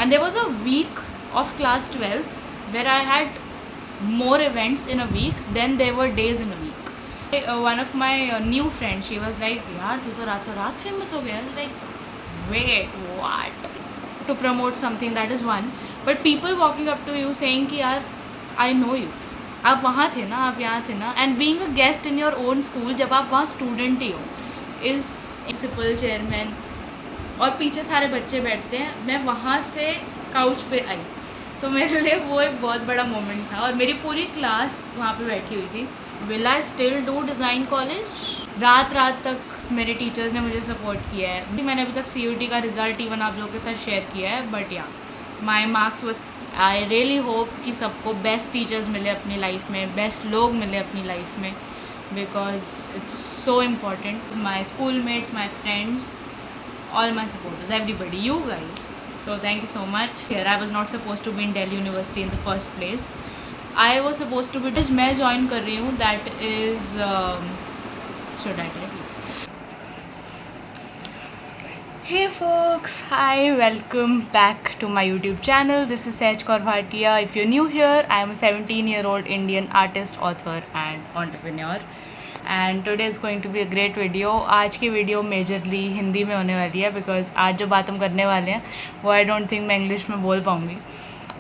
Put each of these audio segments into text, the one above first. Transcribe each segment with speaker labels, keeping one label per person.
Speaker 1: And there was a week of class 12th where I had more events in a week than there were days in a week. One of my new friends, she was like, yaar tu to raat famous ho gaya. I was like, wait, what? To promote something, that is one, but people walking up to you saying कि यार I know you, आप वहाँ थे ना, आप यहाँ थे ना, and being a guest in your own school जब आप वहाँ student ही हो, is प्रिंसिपल चेयरमैन और पीछे सारे बच्चे बैठते हैं, मैं वहाँ से काउच पे आई, तो मेरे लिए वो एक बहुत बड़ा मोमेंट था। और मेरी पूरी क्लास वहाँ पे बैठी हुई थी। Will I still do design college? रात तक मेरे टीचर्स ने मुझे सपोर्ट किया है। मैंने अभी तक CUT का रिज़ल्ट इवन आप लोगों के साथ शेयर किया है, बट या माई marks was, I really hope कि सबको बेस्ट टीचर्स मिले अपनी लाइफ में, बेस्ट लोग मिले अपनी लाइफ में, because it's so important. My school mates, my friends, all my supporters, everybody, you guys. So thank you so much. Here I was not supposed to be in Delhi University in the first place. I was supposed to be, just मैं join कर रही हूँ, that is should I tell you? Hey folks, hi, welcome back to my YouTube channel. This is Sehj Kaur Bhatia. If you're new here, I am a 17-year-old Indian artist, author and entrepreneur. And today is going to be a great video. आज की video majorly Hindi में होने वाली है, because आज जो बात हम करने वाले हैं वो आई डोंट थिंक मैं इंग्लिश में बोल पाऊँगी।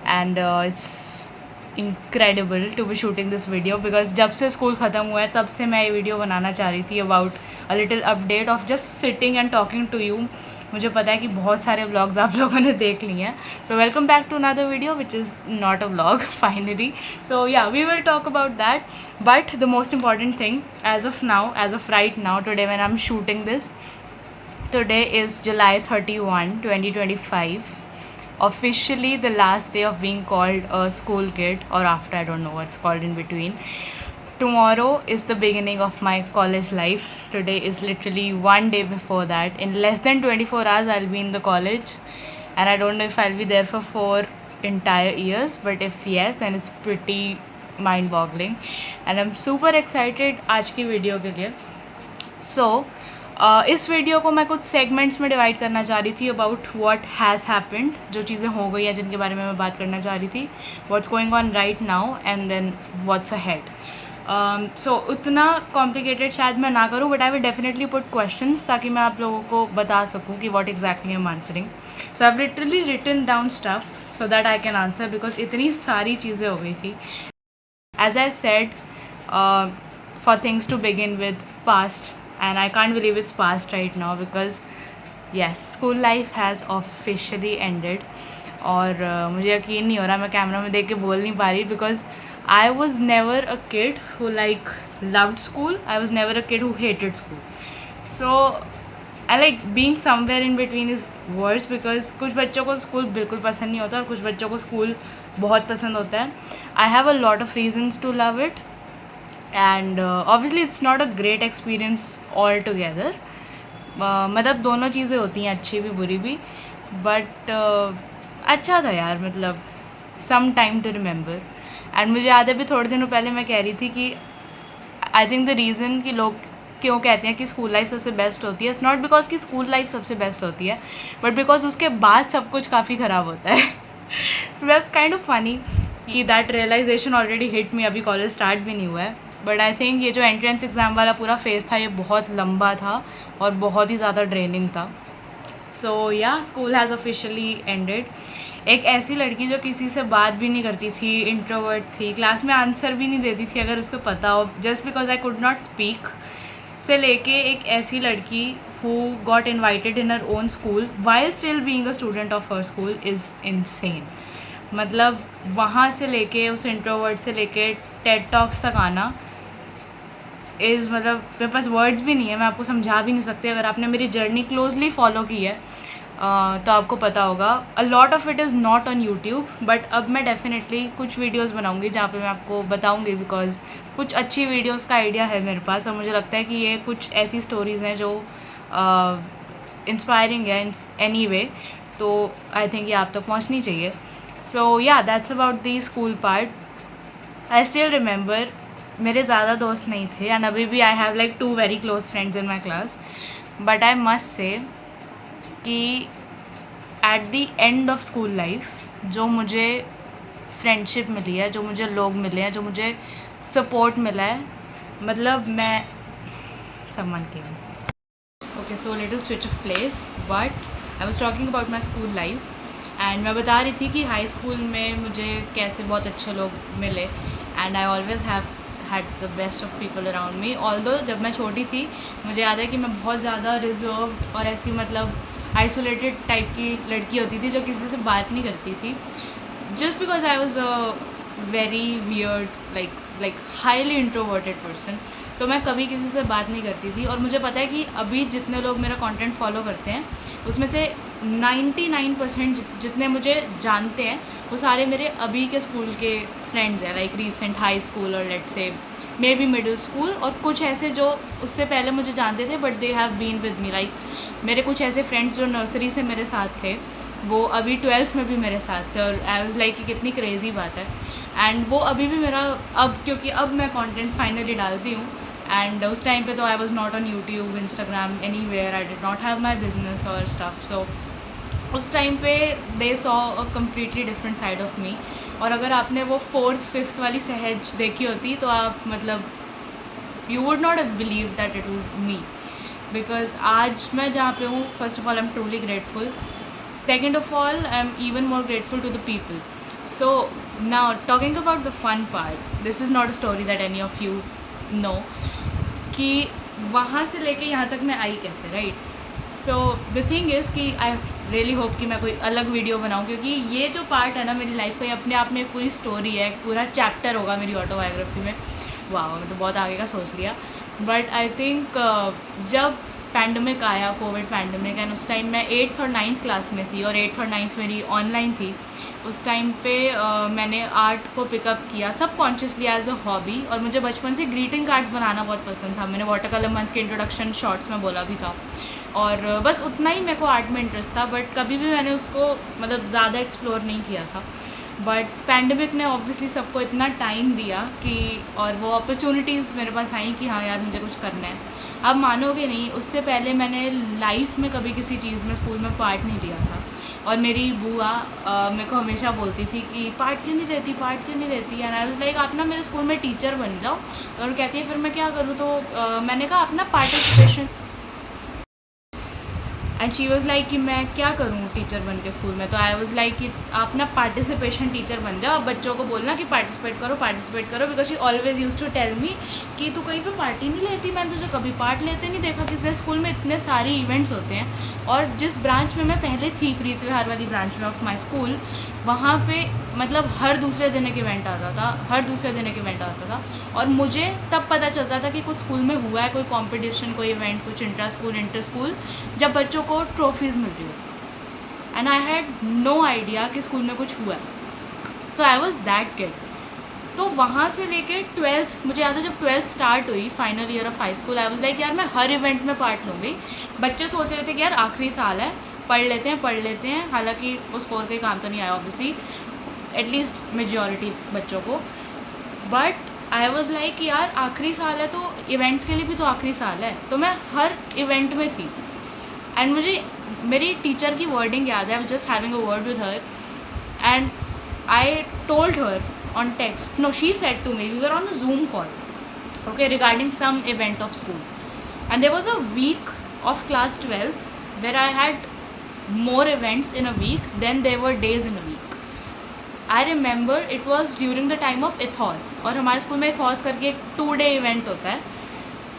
Speaker 1: And it's incredible to be shooting this video, because जब से स्कूल ख़त्म हुआ है तब से मैं ये वीडियो बनाना चाह रही थी about a little update of just sitting and talking to you. मुझे पता है कि बहुत सारे व्लॉग्स आप लोगों ने देख लिए हैं, so welcome back to another video which is not a vlog finally. So yeah we will talk about that, but the most important thing as of right now, today when I'm shooting this, today is July 31, 2025, officially the last day of being called a school kid, or after, I don't know what's called in between. Tomorrow is the beginning of my college life. Today is literally one day before that. In less than 24 hours I'll be in the college, and I don't know if I'll be there for 4 entire years, but if yes, then it's pretty mind boggling and I'm super excited आज की video के लिए। So इस video को मैं कुछ segments में divide करना चाह रही थी अबाउट व्हाट हैज़ हैपेंड, जो चीज़ें हो गई हैं जिनके बारे में मैं बात करना चाह रही थी, what's going on right now and then what's ahead. So उतना कॉम्प्लिकेटेड शायद मैं ना करूँ, but I will definitely put questions ताकि मैं आप लोगों को बता सकूँ कि what exactly I am answering. So I have literally written down stuff so that I can answer, because इतनी सारी चीज़ें हो गई थी। As I said, for things to begin with, past, and I can't believe it's past right now because yes, school life has officially ended. और मुझे यकीन नहीं हो रहा, मैं कैमरा में देख के बोल नहीं पा रही, because I was never a kid who like loved school. I was never a kid who hated school. So I like being somewhere in between is worse, because कुछ बच्चों को स्कूल बिल्कुल पसंद नहीं होता और कुछ बच्चों को स्कूल बहुत पसंद होता है। I have a lot of reasons to love it, and obviously it's not a great experience altogether. मतलब दोनों चीज़ें होती हैं, अच्छी भी बुरी भी, बट अच्छा था यार, मतलब some time to remember. And मुझे याद है भी थोड़े दिनों पहले मैं कह रही थी कि आई थिंक द रीज़न कि लोग क्यों कहते हैं कि स्कूल लाइफ सबसे बेस्ट होती है, इट्स नॉट बिकॉज कि स्कूल लाइफ सबसे बेस्ट होती है, बट बिकॉज उसके बाद सब कुछ काफ़ी ख़राब होता है। So that's kind of funny कि that realization already hit me, अभी कॉलेज स्टार्ट भी नहीं हुआ है, बट आई थिंक ये जो एंट्रेंस एग्ज़ाम वाला पूरा फेज़ था ये बहुत लंबा था और बहुत ही ज़्यादा ड्रेनिंग था। सो या, स्कूल हैज़ ऑफिशियली एंडेड। एक ऐसी लड़की जो किसी से बात भी नहीं करती थी, इंट्रोवर्ट थी, क्लास में आंसर भी नहीं देती थी अगर उसको पता हो, just because I could not speak, से लेके एक ऐसी लड़की who got invited in her own school while still being a student of her school is insane. मतलब वहाँ से लेके उस इंट्रोवर्ट से लेके टेड टॉक्स तक आना इज़, मतलब मेरे पास वर्ड्स भी नहीं है, मैं आपको समझा भी नहीं सकती। अगर आपने मेरी जर्नी क्लोजली फॉलो की है तो आपको पता होगा। अ lot of it is not on YouTube, but अब मैं डेफिनेटली कुछ वीडियोस बनाऊंगी जहाँ पे मैं आपको बताऊंगी, बिकॉज कुछ अच्छी वीडियोस का आइडिया है मेरे पास, और मुझे लगता है कि ये कुछ ऐसी स्टोरीज़ हैं जो इंस्पायरिंग है इन एनी वे, तो आई थिंक ये आप तक पहुँचनी चाहिए। So yeah, that's about the school part. I still remember, मेरे ज़्यादा दोस्त नहीं थे, एंड अभी भी I have like 2 very close friends in my class, but I must say कि at the end of school life जो मुझे फ्रेंडशिप मिली है, जो मुझे लोग मिले हैं, जो मुझे सपोर्ट मिला है, मतलब मैं सम्मान के okay so little switch off place, but I was talking about my school life and मैं बता रही थी कि हाई स्कूल में मुझे कैसे बहुत अच्छे लोग मिले and I always have had the best of people around me. Although जब मैं छोटी थी मुझे याद है कि मैं बहुत ज़्यादा रिजर्व्ड और ऐसी मतलब आइसोलेटेड टाइप की लड़की होती थी जो किसी से बात नहीं करती थी, just because I was a very weird like highly introverted person। तो मैं कभी किसी से बात नहीं करती थी और मुझे पता है कि अभी जितने लोग मेरा कंटेंट फॉलो करते हैं उसमें से 99% जितने मुझे जानते हैं वो सारे मेरे अभी के स्कूल के फ्रेंड्स हैं, लाइक रीसेंट हाई स्कूल और let's say may be middle school, और कुछ ऐसे जो उससे पहले मुझे जानते थे but they have been with me. Like मेरे कुछ ऐसे फ्रेंड्स जो नर्सरी से मेरे साथ थे वो अभी 12th में भी मेरे साथ थे और आई वाज लाइक कि कितनी क्रेज़ी बात है। एंड वो अभी भी मेरा अब, क्योंकि अब मैं कंटेंट फाइनली डालती हूँ एंड उस टाइम पे तो I was not on YouTube, Instagram, anywhere, I did not have my business और स्टफ। सो उस टाइम पे they saw a completely different side of me. और अगर आपने वो 4th 5th वाली सहज देखी होती तो आप मतलब you would not have believe that it was me, because आज मैं जहाँ पे हूँ first of all I am truly grateful, second of all I'm even more grateful to the people. So now talking about the fun part, this is not a story that any of you know कि वहाँ से लेके यहाँ तक मैं आई कैसे, right. So the thing is कि आई really hope कि मैं कोई अलग वीडियो बनाऊँ, क्योंकि ये जो पार्ट है ना मेरी लाइफ का, ये अपने आप में एक पूरी स्टोरी है, एक पूरा चैप्टर होगा मेरी ऑटोबायोग्राफी में। वाह, मैं तो बहुत आगे का सोच लिया। बट आई थिंक जब पैंडमिक आया, कोविड पैंडमिक, एंड उस टाइम मैं 8th और 9th क्लास में थी और 8th और 9th मेरी ऑनलाइन थी। उस टाइम पे मैंने आर्ट को पिकअप किया सब कॉन्शियसली एज अ हॉबी, और मुझे बचपन से ग्रीटिंग कार्ड्स बनाना बहुत पसंद था। मैंने वाटर कलर मंथ के इंट्रोडक्शन शॉर्ट्स में बोला भी था, और बस उतना ही मेरे को आर्ट में इंटरेस्ट था, बट कभी भी मैंने उसको मतलब ज़्यादा एक्सप्लोर नहीं किया था। बट पैंडमिक ने ऑब्वियसली सबको इतना टाइम दिया कि, और वो अपॉर्चुनिटीज़ मेरे पास आई कि हाँ यार मुझे कुछ करना है। अब मानोगे नहीं, उससे पहले मैंने लाइफ में कभी किसी चीज़ में स्कूल में पार्ट नहीं लिया था, और मेरी बुआ मेरे को हमेशा बोलती थी कि पार्ट क्यों नहीं लेती, पार्ट क्यों नहीं लेती। एंड आई वाज लाइक आप ना मेरे स्कूल में टीचर बन जाओ, और कहती है फिर मैं क्या करूँ। तो मैंने कहा अपना participation, and she was like कि मैं क्या करूँ टीचर बन के स्कूल में। तो आई वॉज़ लाइक कि आप ना पार्टिसिपेशन टीचर बन जाओ, आप बच्चों को बोलना कि पार्टिसिपेट करो, पार्टिसिपेट करो, because she always use to tell me कि तू कहीं पे पार्टी नहीं लेती, मैंने तुझे कभी पार्ट लेते नहीं देखा। किसी स्कूल में इतने सारे इवेंट्स होते हैं, और जिस ब्रांच में मैं पहले थी, प्रीत विहार वाली ब्रांच में ऑफ माई स्कूल, वहाँ पे मतलब हर दूसरे दिन एक इवेंट आता था, हर दूसरे दिन एक इवेंट आता था। और मुझे तब पता चलता था कि कुछ स्कूल में हुआ है, कोई कंपटीशन, कोई इवेंट, कुछ इंटर स्कूल, इंटर स्कूल, जब बच्चों को ट्रॉफीज़ मिल रही होती। And I had no idea कि स्कूल में कुछ हुआ है। So I was that kid. तो वहाँ से लेके 12th, मुझे याद है जब 12th स्टार्ट हुई, final year of high school, I was like यार मैं हर इवेंट में पार्ट लूँगी। बच्चे सोच रहे थे कि यार आखिरी साल है, पढ़ लेते हैं। हालांकि वो स्कोर के काम तो नहीं आया ऑब्वियसली, एटलीस्ट मेजॉरिटी बच्चों को। बट आई वॉज लाइक कि यार आखिरी साल है तो इवेंट्स के लिए भी तो आखिरी साल है, तो मैं हर इवेंट में थी। एंड मुझे मेरी टीचर की वर्डिंग याद है, I was just having a word with her, and I told her on text, no, she said to me, we were on a Zoom call, okay, regarding some event of school, and there was a week of class 12th where I had more events in a week than there were days in a week. I remember it was during the time of ethos, और हमारे school में ethos करके एक 2-day event होता है।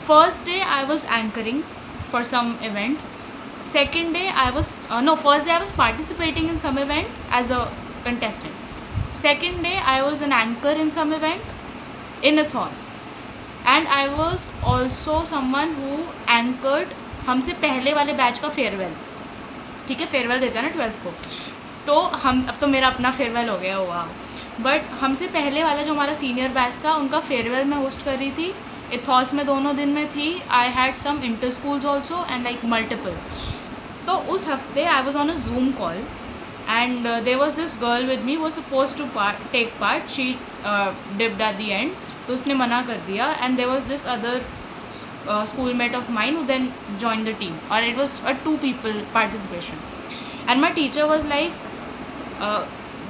Speaker 1: First day I was anchoring for some event, second day I was first day I was participating in some event as a contestant, second day I was an anchor in some event in ethos, and I was also someone who anchored हमसे पहले वाले batch का farewell. ठीक है, farewell देता है ना 12th को, तो हम, अब तो मेरा अपना फेयरवेल हो गया हुआ, बट हमसे पहले वाला जो हमारा सीनियर बैच था उनका फेयरवेल मैं होस्ट कर रही थी। एथॉस में दोनों दिन में थी। I had some inter schools also and like multiple. तो उस हफ्ते I was on a Zoom call, and there was this girl with me who was supposed to take part. She dipped at the end, तो उसने मना कर दिया, and there was this other schoolmate of mine who then joined the team, और it was a 2 people participation, and my teacher was like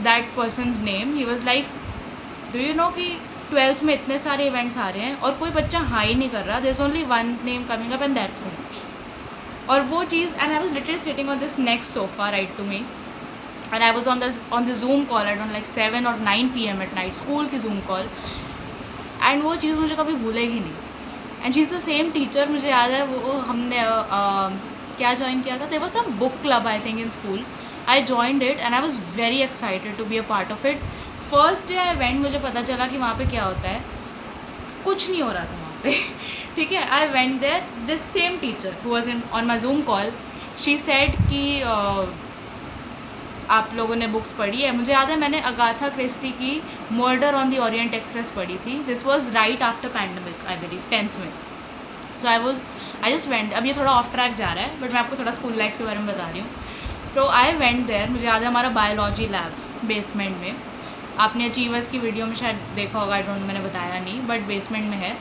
Speaker 1: that person's name, he was like do you know कि 12th में इतने सारे events आ रहे हैं और कोई बच्चा हाई नहीं कर रहा, there is only one name coming up and that's it. और वो चीज़, and I was literally sitting on this next sofa right to me, and I was on the Zoom call at on like 7 or 9 PM at night, school की Zoom call. And वो चीज़ मुझे कभी भूलेगी नहीं. And she is the same teacher. मुझे याद है वो हमने क्या ज्वाइन किया था, there was some book club I think in school. I joined it and I was very excited to be a part of it. First day I went, मुझे पता चला कि वहाँ पे क्या होता है, कुछ नहीं हो रहा था वहाँ पे. ठीक है, I went there, this same teacher who was in on my Zoom call, she said कि आप लोगों ने बुक्स पढ़ी है. मुझे याद है मैंने अगाथा क्रिस्टी की murder on the Orient express पढ़ी थी. This was right after pandemic I believe, 10th में. सो आई जस्ट वेंट. अब ये थोड़ा ऑफ ट्रैक जा रहा है बट मैं आपको थोड़ा स्कूल लाइफ के बारे में बता रही हूँ. सो आई वेंट देयर. मुझे याद है हमारा बायोलॉजी लैब बेसमेंट में, आपने अचीवर्स की वीडियो में शायद देखा होगा, आई डोंट, मैंने बताया नहीं, बट बेसमेंट में है.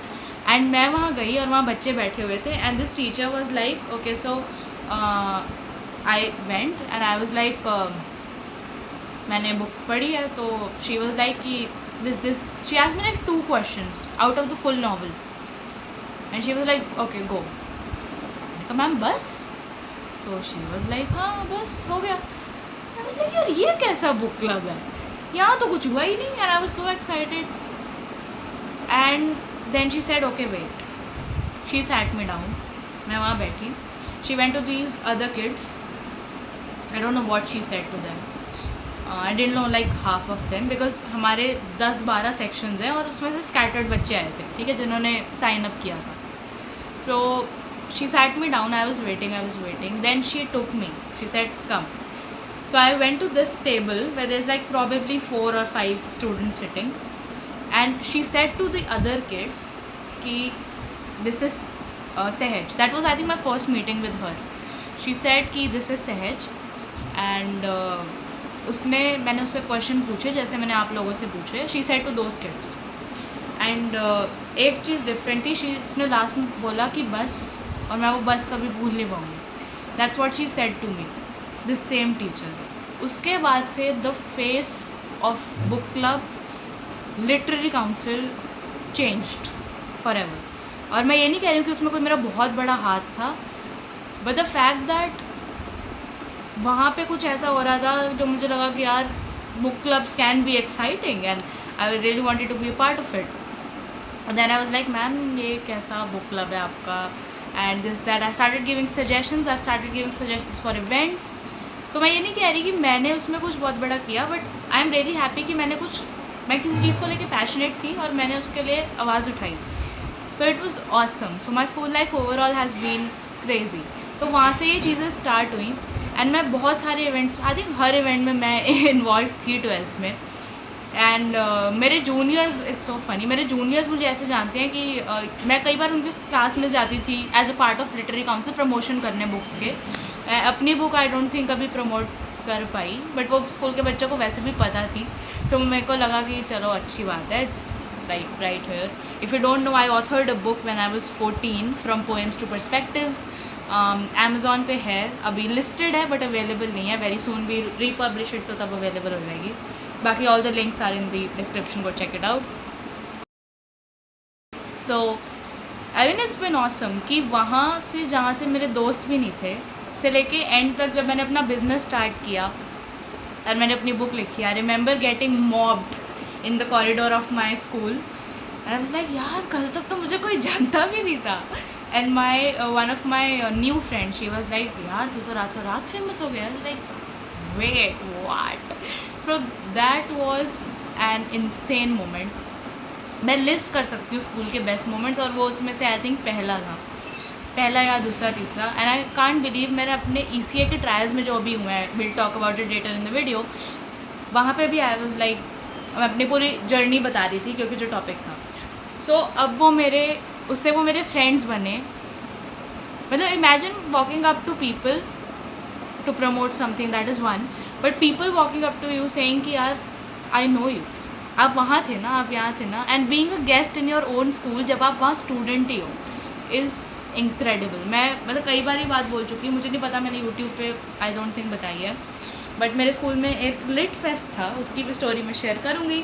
Speaker 1: एंड मैं वहाँ गई और वहाँ बच्चे बैठे हुए थे and this teacher was like okay, so I went and I was like मैंने बुक पढ़ी है. तो शी वाज लाइक कि this she asked me like 2 questions out of the full novel and she was like okay go. मैंने कहा ma'am बस? तो she was like हाँ बस हो गया. आई वाज लाइक यार ये कैसा बुक क्लब है, यहाँ तो कुछ हुआ ही नहीं. And I was so excited. And then she said okay wait. She sat me down. मैं वहाँ बैठी. She went to these other kids. I don't know what she said to them. I didn't know like half of them because हमारे 10-12 sections हैं और उसमें से scattered बच्चे आए थे, ठीक है, जिन्होंने साइन अप किया था. So she sat me down. I was waiting. Then she took me. She said come. So I went to this table where there's like probably 4 or 5 students sitting, and she said to the other kids कि this is Sehaj. That was I think my first meeting with her. She said कि this is Sehaj and मैंने उससे question पूछे जैसे मैंने आप लोगों से पूछे. She said to those kids and एक चीज़ डिफरेंट थी. उसने लास्ट में बोला कि बस, और मैं वो बस कभी भूल नहीं पाऊँगी. That's what she said to me. This same teacher. उसके बाद से the face of book club literary council changed for ever. और मैं ये नहीं कह रही हूँ कि उसमें कोई मेरा बहुत बड़ा हाथ था, बट द फैक्ट दैट वहाँ पे कुछ ऐसा हो रहा था जो मुझे लगा कि यार book clubs can be exciting and I really wanted to be a part of it. Then I was like ma'am ये कैसा बुक क्लब है आपका, and this that. I started giving suggestions for events. तो मैं ये नहीं कह रही कि मैंने उसमें कुछ बहुत बड़ा किया, but I am really happy कि मैं किसी चीज़ को लेके पैशनेट थी और मैंने उसके लिए आवाज़ उठाई. So it was awesome. So my school life overall has been crazy. तो वहाँ से ये चीज़ें स्टार्ट हुई एंड मैं बहुत सारे events, I think her event में मैं इन्वॉल्व थी 12th में. एंड मेरे जूनियर्स, इट्स सो फनी, मेरे जूनियर्स मुझे ऐसे जानते हैं कि मैं कई बार उनकी क्लास में जाती थी as a part of literary council promotion करने बुक्स के. अपनी बुक आई डोंट थिंक कभी प्रमोट कर पाई, बट वो स्कूल के बच्चों को वैसे भी पता थी. सो मेरे को लगा कि चलो अच्छी बात है. It's right here. If you don't know, I authored a book when I was 14 from poems to perspectives. Amazon पे है, अभी लिस्टेड है बट अवेलेबल नहीं है. Very soon we republish it, तो तब अवेलेबल हो जाएगी. बाकी all the links are in the description, go check it out. So I mean it's been awesome कि वहाँ से, जहाँ से मेरे दोस्त भी नहीं थे, से लेके एंड तक जब मैंने अपना बिज़नेस स्टार्ट किया और मैंने अपनी बुक लिखी, I remember getting mopped in the corridor of my school and I was like यार कल तक तो मुझे कोई जानता भी नहीं था. And one of my new friend, she was like यार तू तो रातों रात फेमस हो गया. Like wait what. So that was an insane moment. मैं लिस्ट कर सकती हूँ स्कूल के बेस्ट मोमेंट्स और वो उसमें से आई थिंक पहला या दूसरा तीसरा. एंड आई कांट बिलीव मेरे अपने ECA के ट्रायल्स में जो भी हुए हैं, will talk about it later in the video, वहाँ पे भी आई वाज लाइक मैं अपनी पूरी जर्नी बता रही थी क्योंकि जो टॉपिक था. सो अब वो मेरे फ्रेंड्स बने. मतलब imagine walking up to people to promote something, that is one, but people walking up to you saying कि यार आई नो यू, आप वहाँ थे ना, आप यहाँ थे ना. And being a guest in your own school, जब आप वहाँ स्टूडेंट ही हो, इज़ इनक्रेडिबल। मैं मतलब कई बार ये बात बोल चुकी हूँ, मुझे नहीं पता मैंने यूट्यूब पे आई डोंट थिंक बताई है, बट मेरे स्कूल में एक लिट फेस्ट था, उसकी भी स्टोरी मैं शेयर करूँगी।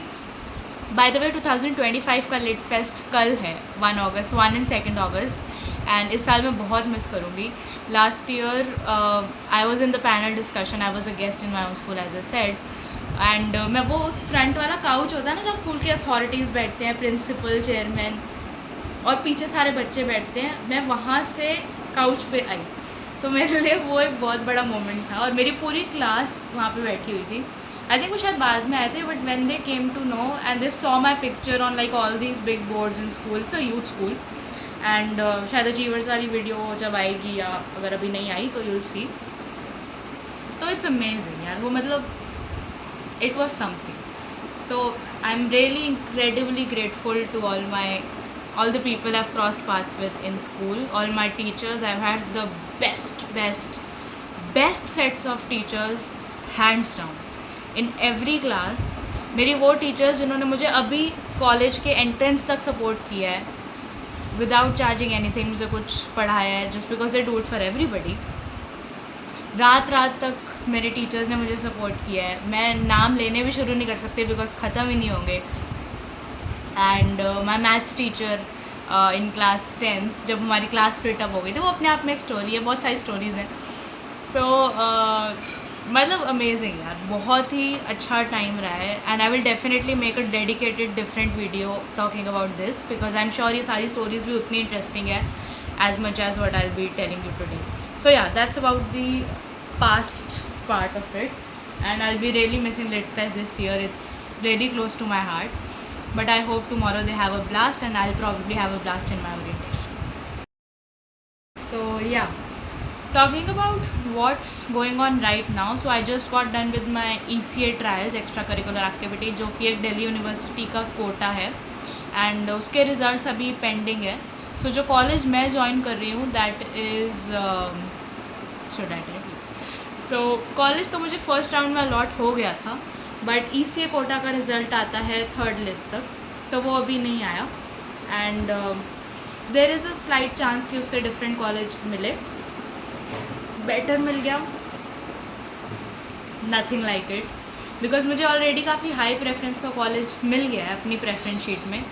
Speaker 1: बाय द वे 2025 का लिट फेस्ट कल है, 1 अगस्त, 1 एंड 2 अगस्त, एंड इस साल मैं बहुत मिस करूँगी। Last year I was in the panel discussion, I was a guest in my own school as a said, and मैं वो उस फ्रंट वाला काउच होता है ना, जहाँ स्कूल के अथॉरिटीज़ बैठते हैं, प्रिंसिपल, चेयरमैन, और पीछे सारे बच्चे बैठते हैं, मैं वहाँ से काउच पे आई, तो मेरे लिए वो एक बहुत बड़ा मोमेंट था। और मेरी पूरी क्लास वहाँ पे बैठी हुई थी। आई थिंक वो शायद बाद में आए थे, but when they came to know and they saw my picture on like all these big boards in school, it's a youth school, and शायद अचीवर्स वाली वीडियो जब आएगी, या अगर अभी नहीं आई तो यूल सी, तो इट्स अमेजिंग यार, वो मतलब it was something. So I'm really incredibly grateful to all the people I've crossed paths with in school, all my teachers. I've had the best sets of teachers, hands down, in every class. मेरी वो teachers जिन्होंने मुझे अभी college के entrance तक support किया है without charging anything, मुझे कुछ पढ़ाया है just because they do it for everybody. रात तक मेरे टीचर्स ने मुझे सपोर्ट किया है, मैं नाम लेने भी शुरू नहीं कर सकती बिकॉज ख़त्म ही नहीं होंगे। And my maths teacher in class 10th, जब हमारी क्लास स्प्लिट अप हो गई थी, वो अपने आप में एक स्टोरी है, बहुत सारी स्टोरीज़ हैं। सो मतलब अमेजिंग यार, बहुत ही अच्छा टाइम रहा है, and I will definitely make a dedicated different video talking about this, because I am sure ये सारी स्टोरीज़ भी उतनी इंटरेस्टिंग है as much as what I'll be telling you today. So yeah, that's about the past part of it, and I'll be really missing Litfest this year. It's really close to my heart, but I hope tomorrow they have a blast, and I'll probably have a blast in my orientation. So yeah, talking about what's going on right now, so I just got done with my ECA trials, extracurricular activity, जो कि एक Delhi university का कोटा है, and उसके results अभी pending है। सो जो college मैं ज्वाइन कर रही हूँ दैट इज़ सो कॉलेज तो मुझे फर्स्ट राउंड में अलॉट हो गया था, बट ECA कोटा का रिज़ल्ट आता है 3rd लिस्ट तक, सो वो अभी नहीं आया, and there is a slight chance कि उससे डिफरेंट कॉलेज मिले। बेटर मिल गया, नथिंग लाइक इट, बिकॉज मुझे ऑलरेडी काफ़ी हाई प्रेफरेंस का कॉलेज मिल गया है अपनी प्रेफरेंस शीट में,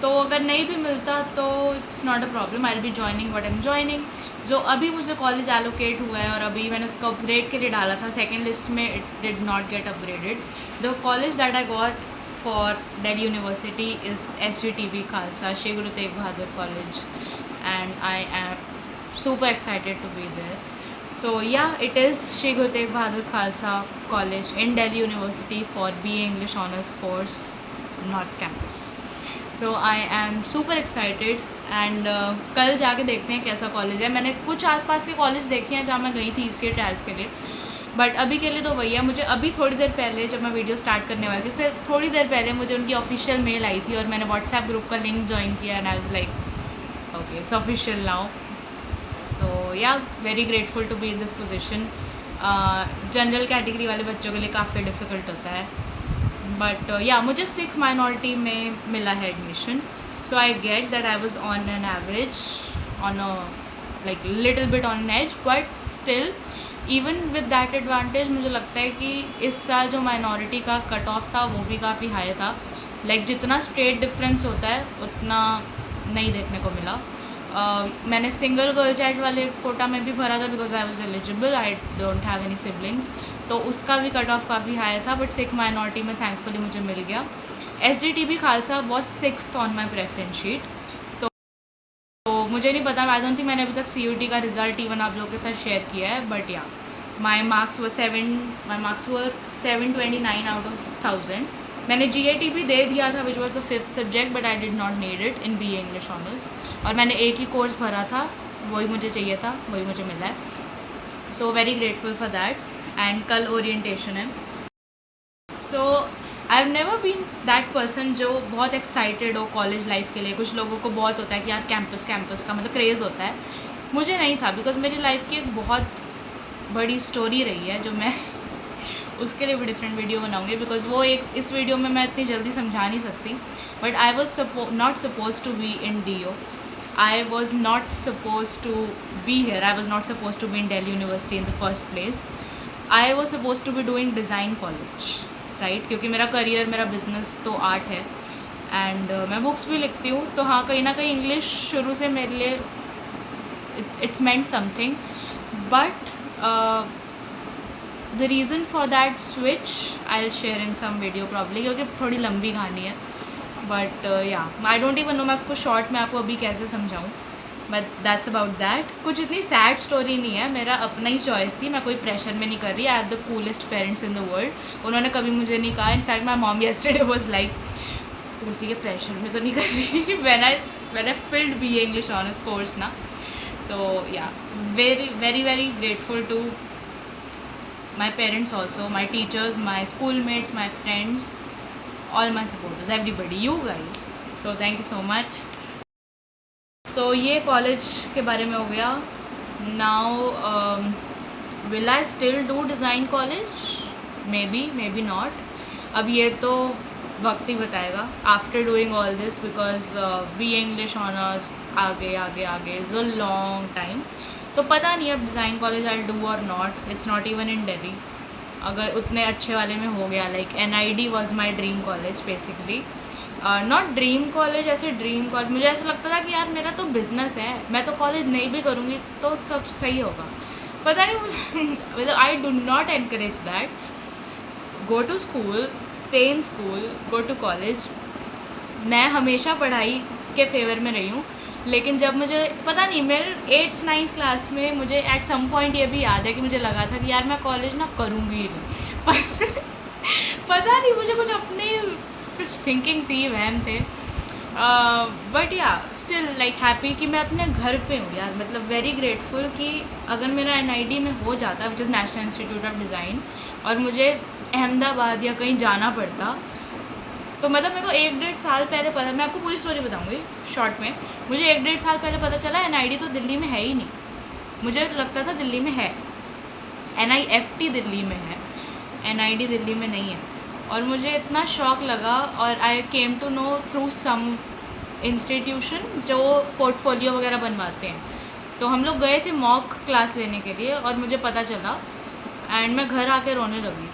Speaker 1: तो अगर नहीं भी मिलता तो it's not a problem, I will B joining what I am joining. जो अभी मुझे कॉलेज एलोकेट हुआ है और अभी मैंने उसको अपग्रेड के लिए डाला था, सेकेंड लिस्ट में it did not get upgraded. The college that I got for Delhi university is SGTB Khalsa, Shri Guru Teg Bahadur college, and I am super excited to be there. So yeah, it is Shri Guru Tegh Bahadur Khalsa College in Delhi University for BA English Honours course, North Campus. So I am super excited, and कल जाके देखते हैं कैसा college है। मैंने कुछ आसपास के कॉलेज देखे हैं जहाँ मैं गई थी ECA ट्रायल्स के लिए, बट अभी के लिए तो वही है। मुझे अभी थोड़ी देर पहले, जब मैं वीडियो स्टार्ट करने वाली थी उससे थोड़ी देर पहले, मुझे उनकी ऑफिशियल मेल आई थी और मैंने व्हाट्सएप ग्रुप का लिंक ज्वाइन किया, and I was like okay it's official now. So yeah, very grateful to be in this position. General category वाले बच्चों के लिए काफ़ी डिफ़िकल्ट होता है, बट या मुझे सिख माइनॉरिटी में मिला है admission, so I get that I was on an average, on a like little bit on an edge, but still even with that advantage मुझे लगता है कि इस साल जो माइनॉरिटी का कट ऑफ था वो भी काफ़ी हाई था। लाइक जितना स्टेट डिफरेंस होता है उतना नहीं देखने को मिला। मैंने सिंगल गर्ल चाइल्ड वाले कोटा में भी भरा था because I was eligible, I don't have any siblings, तो उसका भी कट ऑफ काफ़ी हाई था, बट सिख माइनॉरिटी में थैंकफुली मुझे मिल गया। SGTB Khalsa was 6th on my preference sheet, तो मुझे नहीं पता, आई डोंट थिंक मैंने अभी तक CUT का रिज़ल्ट इवन आप लोगों के साथ शेयर किया है, बट या माई मार्क्स वर 729 आउट ऑफ 1000। मैंने GAT भी दे दिया था which was the 5th subject, but I did not need it in BA English honours, और मैंने एक ही कोर्स भरा था, वही मुझे चाहिए था, वही मुझे मिला है। So very grateful for that, and कल ओरिएंटेशन है। So I have never been that person जो बहुत एक्साइटेड हो कॉलेज लाइफ के लिए। कुछ लोगों को बहुत होता है कि यार कैंपस का मतलब क्रेज़ होता है, मुझे नहीं था, बिकॉज मेरी लाइफ की एक बहुत बड़ी स्टोरी रही है जो मैं उसके लिए भी डिफरेंट वीडियो बनाऊंगी, बिकॉज वो एक इस वीडियो में मैं इतनी जल्दी समझा नहीं सकती। But I was not suppose to be in DO। I was not supposed to be here. I was not supposed to be in Delhi University in the first place. I was supposed to be doing design college, right? क्योंकि मेरा career, मेरा business तो art है and मैं books भी लिखती हूँ, तो हाँ कहीं ना कहीं इंग्लिश शुरू से मेरे लिए it's meant something. But the reason for that switch I'll share in some video probably, क्योंकि थोड़ी लंबी कहानी है. बट या आई डोंट इवन नो मैं उसको शॉर्ट में आपको अभी कैसे समझाऊँ. But that's about that. कुछ इतनी सैड स्टोरी नहीं है, मेरा अपना ही चॉइस थी, मैं कोई प्रेशर में नहीं कर रही. I have the coolest parents in the world. उन्होंने कभी मुझे नहीं कहा. In fact my mom yesterday was like तो किसी के प्रेशर में तो नहीं कर रही. When I filled B A English honours course ना. तो yeah very very very grateful to my parents also, my teachers, my school mates, my friends, all my supporters, everybody, you guys. So thank you so much. So ये college के बारे में हो गया. Now will I still do design college? Maybe not. अब ये तो वक्त ही बताएगा. After doing all this, because BA English honors आगे is a long time. तो पता नहीं अब design college I'll do or not. It's not even in Delhi. अगर उतने अच्छे वाले में हो गया. Like NID was my dream college basically. Not dream college, ऐसे ड्रीम कॉलेज. मुझे ऐसा लगता था कि यार मेरा तो बिज़नेस है, मैं तो कॉलेज नहीं भी करूँगी तो सब सही होगा. पता नहीं मतलब I do not encourage that. Go to school, stay in school, go to college. मैं हमेशा पढ़ाई के फेवर में रही हूँ. लेकिन जब मुझे पता नहीं मेरे 8th 9th क्लास में मुझे एट सम पॉइंट ये भी याद है कि मुझे लगा था कि यार मैं कॉलेज ना करूँगी ही नहीं. पता नहीं मुझे कुछ अपने कुछ थिंकिंग थी, वहम थे. बट या स्टिल लाइक हैप्पी कि मैं अपने घर पे हूँ यार. मतलब वेरी ग्रेटफुल कि अगर मेरा NID में हो जाता which is national institute of design और मुझे अहमदाबाद या कहीं जाना पड़ता, तो मतलब मेरे को 1-1.5 साल पहले पता. मैं आपको पूरी स्टोरी बताऊंगी शॉर्ट में. मुझे 1-1.5 साल पहले पता चला NID तो दिल्ली में है ही नहीं. मुझे लगता था दिल्ली में है, NIFT दिल्ली में है, NID दिल्ली में नहीं है. और मुझे इतना शॉक लगा. और I came to know through some institution जो पोर्टफोलियो वगैरह बनवाते हैं. तो हम लोग गए थे मॉक क्लास लेने के लिए और मुझे पता चला एंड मैं घर आके रोने लगी.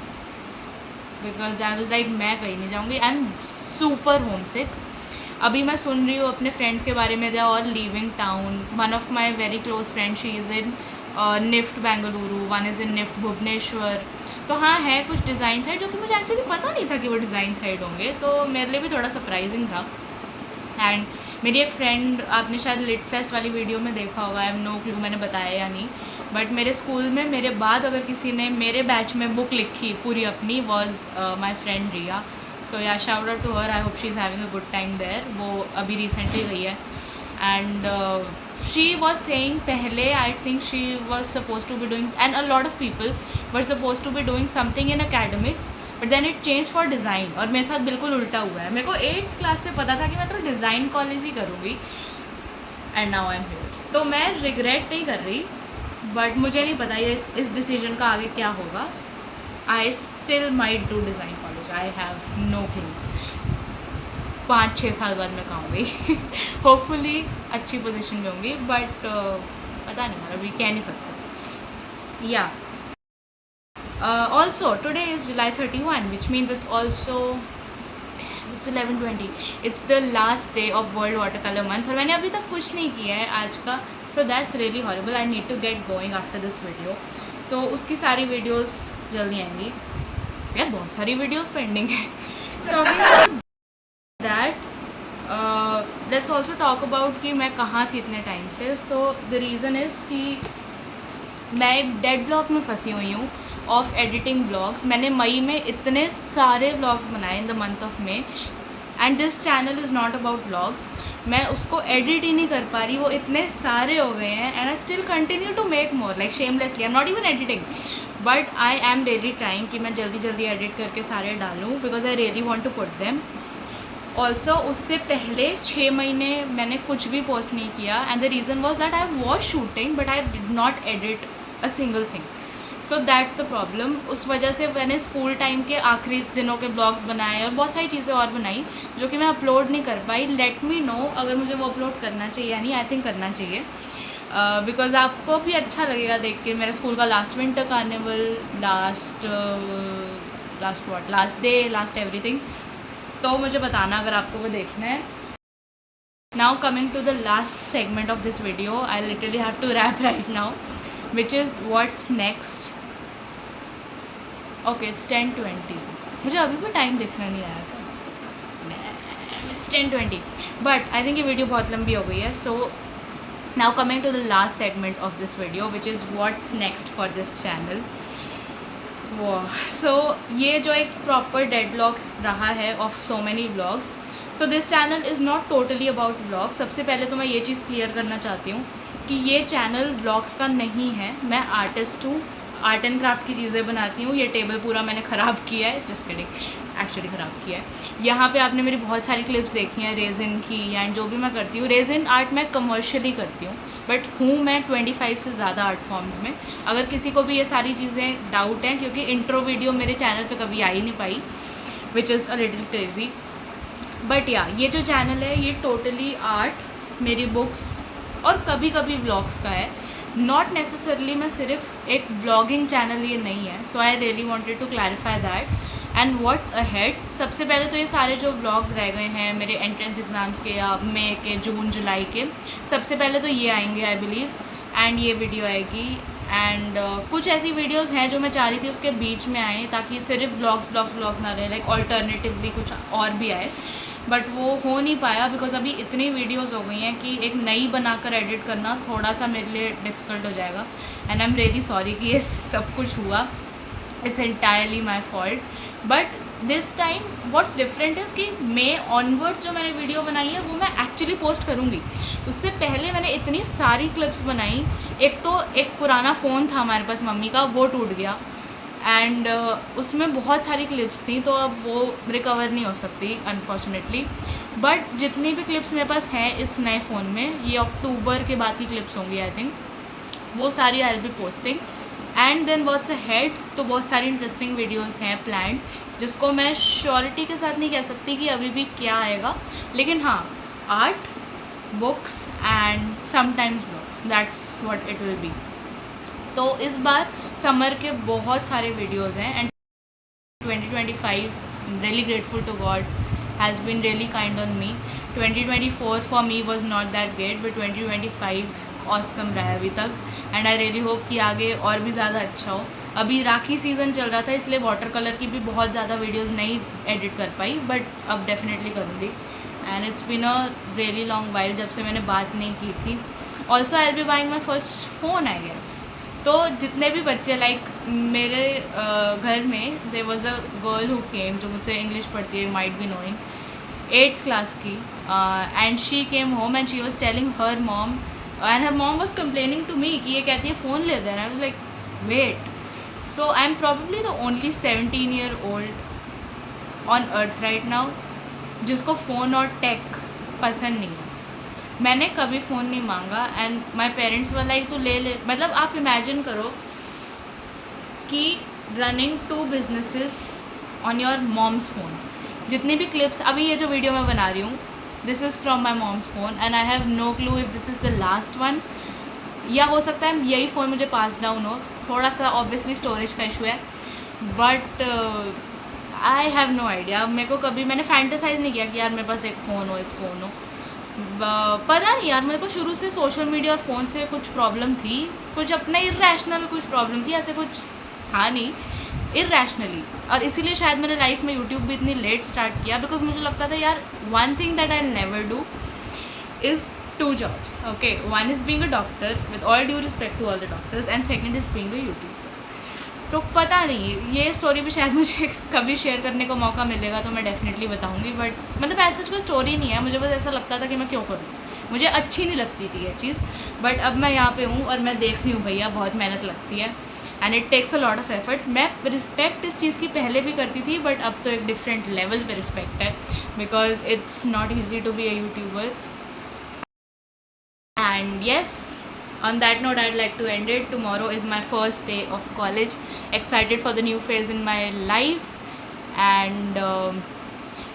Speaker 1: बिकॉज आई वॉज लाइक मैं कहीं नहीं जाऊँगी. आई एम सुपर होम सिक. अभी मैं सुन रही हूँ अपने फ्रेंड्स के बारे में, they are all leaving town. One of my very close friend she is in NIFT Bengaluru, one is in NIFT Bhubaneswar. तो हाँ है कुछ डिज़ाइन साइड जो कि मुझे एक्चुअली पता नहीं था कि वो डिज़ाइन साइड होंगे. तो मेरे लिए भी थोड़ा सरप्राइजिंग था. एंड मेरी एक फ्रेंड, आपने शायद लिट फेस्ट वाली वीडियो में देखा होगा, आई एम नो क्लू मैंने बताया या नहीं, बट मेरे स्कूल में मेरे बाद अगर किसी ने मेरे बैच में बुक लिखी पूरी अपनी was my friend Riya. So yeah shout out to her. I hope she is having a good time there. वो अभी रिसेंटली गई है. एंड शी वॉज सेइंग पहले I think she was suppose to be doing and a lot of people were suppose to be doing something in academics, but then it change for design. और मेरे साथ बिल्कुल उल्टा हुआ है. मेरे को 8th क्लास से पता था कि मैं तो डिज़ाइन कॉलेज ही करूँगी and now I am here. तो मैं रिग्रेट नहीं कर रही, बट मुझे नहीं पता ये इस डिसीजन का आगे क्या होगा. I still might do design college. I have no clue. 5-6 साल बाद मैं कहूँगी. होपफुली अच्छी पोजीशन में होंगी, बट पता नहीं यार, अभी कह नहीं सकते. या also today is July 31, which means it's also it's 11:20. It's the last day of World Watercolor Month और मैंने अभी तक कुछ नहीं किया है आज का. So that's really horrible. I need to get going after this video. So उसकी सारी वीडियोस जल्दी आएंगी. यार बहुत सारी वीडियोस पेंडिंग है. Talking that, let's also talk about कि मैं कहाँ थी इतने टाइम से. So the reason is कि मैं एक डेड ब्लॉक में फंसी हुई हूँ ऑफ एडिटिंग ब्लॉग्स. मैंने मई में इतने सारे ब्लॉग्स बनाए in the month of May and this channel is not about blogs. मैं उसको एडिट ही नहीं कर पा रही. वो इतने सारे हो गए हैं and I still continue to make more like shamelessly. I am not even editing, but I am really trying कि मैं जल्दी जल्दी एडिट करके सारे डालूँ because I really want to put them. Also उससे पहले 6 महीने मैंने कुछ भी पोस्ट नहीं किया and the reason was that I was shooting but I did not edit a single thing. So that's the problem. उस वजह से मैंने स्कूल टाइम के आखिरी दिनों के ब्लॉग्स बनाए और बहुत सारी चीज़ें और बनाई जो कि मैं अपलोड नहीं कर पाई। लेट मी नो अगर मुझे वो अपलोड करना चाहिए या नहीं। आई थिंक करना चाहिए बिकॉज आपको भी अच्छा लगेगा देख के। मेरा स्कूल का last winter carnival, last day, last everything. तो मुझे बताना अगर आपको वो देखना है। Now coming to the last segment of this video, I literally have to wrap right now, which is what's next. Okay, it's 10:20. मुझे अभी भी टाइम देखना नहीं आया था। It's 10:20. But I think ये वीडियो बहुत लंबी हो गई है. So now coming to the last segment of this video, which is what's next for this channel. So ये जो एक प्रॉपर डेडलॉक रहा है of so many vlogs. So this channel is not totally about vlogs. सबसे पहले तो मैं ये चीज़ क्लियर करना चाहती हूँ कि ये चैनल व्लॉग्स का नहीं है. मैं आर्टिस्ट हूँ, आर्ट एंड क्राफ्ट की चीज़ें बनाती हूँ. ये टेबल पूरा मैंने ख़राब किया है, जस्ट किडिंग, एक्चुअली ख़राब किया है. यहाँ पे आपने मेरी बहुत सारी क्लिप्स देखी हैं रेजिन की एंड जो भी मैं करती हूँ. रेजिन आर्ट मैं कमर्शियली करती हूँ, बट हूँ मैं 25 से ज़्यादा आर्ट फॉर्म्स में. अगर किसी को भी ये सारी चीज़ें डाउट हैं, क्योंकि इंट्रो वीडियो मेरे चैनल पे कभी आ ही नहीं पाई, which is a little crazy. But yeah ये जो चैनल है ये टोटली आर्ट, मेरी बुक्स और कभी कभी व्लॉग्स का है. नॉट नेसेसरली मैं सिर्फ एक व्लॉगिंग चैनल ये नहीं है. So I really wanted to clarify that. And what's ahead, सबसे पहले तो ये सारे जो व्लॉग्स रह गए हैं मेरे एंट्रेंस एग्ज़ाम्स के या मई के, जून जुलाई के, सबसे पहले तो ये आएंगे आई बिलीव. एंड ये वीडियो आएगी. एंड कुछ ऐसी वीडियोस हैं जो मैं चाह रही थी उसके बीच में आए, ताकि सिर्फ व्लॉग ना रहे, लाइक ऑल्टरनेटिवली कुछ और भी आए. बट वो हो नहीं पाया बिकॉज अभी इतनी वीडियोस हो गई हैं कि एक नई बनाकर एडिट करना थोड़ा सा मेरे लिए डिफ़िकल्ट हो जाएगा. And I am really sorry कि ये सब कुछ हुआ. It's entirely my fault. But this time what's different is कि मे ऑनवर्ड्स जो मैंने वीडियो बनाई है वो मैं एक्चुअली पोस्ट करूँगी. उससे पहले मैंने इतनी सारी क्लिप्स बनाई. एक तो एक पुराना फ़ोन था हमारे पास मम्मी का, वो टूट गया. एंड उसमें बहुत सारी क्लिप्स थी, तो अब वो रिकवर नहीं हो सकती अनफॉर्चुनेटली. बट जितनी भी क्लिप्स मेरे पास हैं इस नए फ़ोन में, ये अक्टूबर के बाद की क्लिप्स होंगी आई थिंक, वो सारी I will be posting. And then what's ahead, तो बहुत सारी इंटरेस्टिंग वीडियोस हैं प्लान्ड, जिसको मैं श्योरिटी के साथ नहीं कह सकती कि अभी भी क्या आएगा. लेकिन हाँ, art, books and sometimes vlogs, that's what it will be. तो इस बार समर के बहुत सारे वीडियोस हैं. And 2025, really grateful to God, has been really kind on me. 2024 for me was not that great, but 2025 awesome रहा है अभी तक. एंड आई रियली होप कि आगे और भी ज़्यादा अच्छा हो. अभी राखी सीज़न चल रहा था, इसलिए वाटर कलर की भी बहुत ज़्यादा वीडियोस नहीं एडिट कर पाई, बट अब डेफिनेटली करूँगी. And it's been a really long while जब से मैंने बात नहीं की थी. Also I will be buying my first phone I guess. तो जितने भी बच्चे, लाइक मेरे घर में there was a girl who came, जो मुझसे इंग्लिश पढ़ती है, you might be knowing, 8th class की. And she came home and she was telling her mom, and her mom was complaining to me कि ये कहती है फ़ोन ले देना. I was like wait. So I am probably the only 17-year-old on earth right now जिसको phone और tech पसंद नहीं है. मैंने कभी फ़ोन नहीं मांगा. एंड माई पेरेंट्स वाला ही तो ले, मतलब आप इमेजिन करो कि running 2 businesses on your mom's phone. जितनी भी क्लिप्स, अभी ये जो वीडियो मैं बना रही हूँ, this is from my mom's phone. And I have no clue if this is the last one, या हो सकता है यही फ़ोन मुझे पास डाउन हो. थोड़ा सा ऑब्वियसली स्टोरेज का इशू है, but I have no idea. मेरे को कभी, मैंने फैंटेसाइज़ नहीं किया कि यार मेरे पास एक फ़ोन हो. पता नहीं यार, मेरे को शुरू से सोशल मीडिया और फ़ोन से कुछ प्रॉब्लम थी, कुछ अपना इर्रेशनल कुछ प्रॉब्लम थी. ऐसे कुछ था नहीं, इर्रेशनली. और इसीलिए शायद मैंने लाइफ में यूट्यूब भी इतनी लेट स्टार्ट किया, बिकॉज मुझे लगता था यार one thing that I never do is 2 jobs. Okay, one is being a doctor, with all due respect to all the doctors, and second is being a YouTuber. तो पता नहीं, ये story भी शायद मुझे कभी शेयर करने का मौका मिलेगा तो मैं डेफिनेटली बताऊंगी. बट मतलब ऐसा कोई स्टोरी नहीं है, मुझे बस ऐसा लगता था कि मैं क्यों करूँ, मुझे अच्छी नहीं लगती थी ये चीज़. बट अब मैं यहाँ पे हूँ और मैं देख रही हूँ भैया बहुत मेहनत लगती है and it takes a lot of effort. मैं रिस्पेक्ट इस चीज़ की पहले भी करती थी, बट अब तो एक डिफरेंट लेवल पे रिस्पेक्ट है, because it's not easy to be a YouTuber. And yes, On that note, I'd like to end it. Tomorrow is my first day of college. Excited for the new phase in my life. And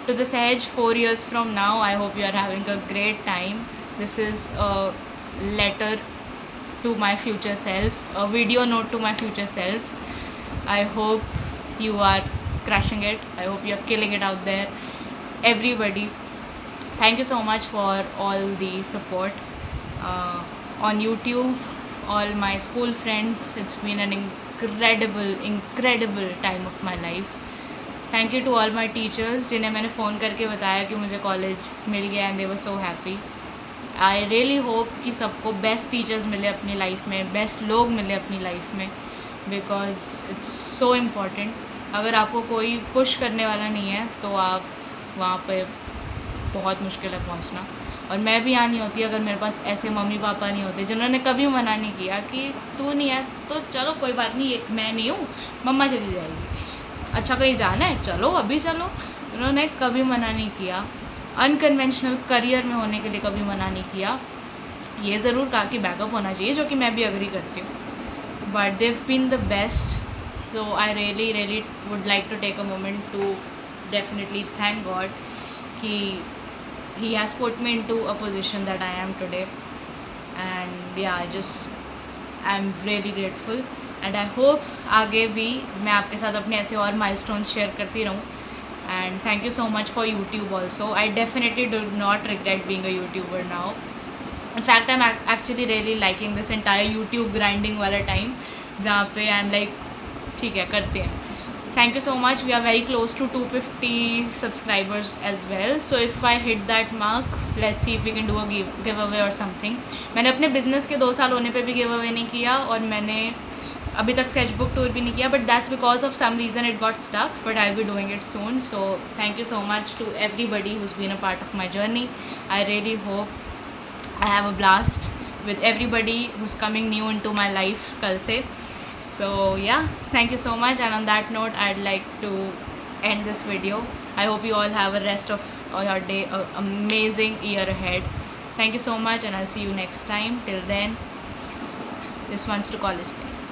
Speaker 1: to the Sahaj, 4 years from now, I hope you are having a great time. This is a letter to my future self, a video note to my future self. I hope you are crushing it. I hope you are killing it out there. Everybody, thank you so much for all the support on YouTube, all my school friends. It's been an incredible time of my life. Thank you to all my teachers जिन्हें मैंने phone करके बताया कि मुझे college मिल गया and they were so happy. I really hope कि सबको बेस्ट टीचर्स मिले अपनी लाइफ में, बेस्ट लोग मिले अपनी लाइफ में, बिकॉज इट्स सो इम्पॉर्टेंट. अगर आपको कोई पुश करने वाला नहीं है तो आप वहाँ पे बहुत मुश्किल है पहुँचना. और मैं भी यहाँ नहीं होती अगर मेरे पास ऐसे मम्मी पापा नहीं होते जिन्होंने कभी मना नहीं किया कि तू नहीं है तो चलो कोई बात नहीं, मैं नहीं हूँ, मम्मा चली जाएगी. अच्छा कहीं जाना है, चलो अभी चलो. उन्होंने कभी मना नहीं किया. अनकन्वेंशनल करियर में होने के लिए कभी मना नहीं किया. ये ज़रूर कहा कि बैकअप होना चाहिए, जो कि मैं भी अग्री करती हूँ. But they've been the best. So I really would like to take a moment to definitely thank God कि he has put me into a position that I am today. And yeah, I'm really grateful. And I hope आगे भी मैं आपके साथ अपने ऐसे और milestones share करती रहूँ. And thank you so much for YouTube also. I definitely do not regret being a YouTuber now. In fact, I'm actually really liking this entire YouTube grinding वाला time जहाँ पे I'm like ठीक है करते हैं. Thank you so much. We are very close to 250 subscribers as well. So if I hit that mark, let's see if we can do a giveaway or something. मैंने अपने business के 2 साल होने पे भी गिव अवे नहीं किया और मैंने अभी तक स्केच बुक टूर भी नहीं किया. But that's because of some reason it got stuck. But I will be doing it soon. So thank you so much to everybody who's been a part of my journey. I really hope I have a blast with everybody who's coming new into my life kal se. So yeah, thank you so much. And on that note, I'd like to end this video. I hope you all have a rest of your day, an amazing year ahead. Thank you so much, and I'll see you next time. Till then, peace. This one's to college life.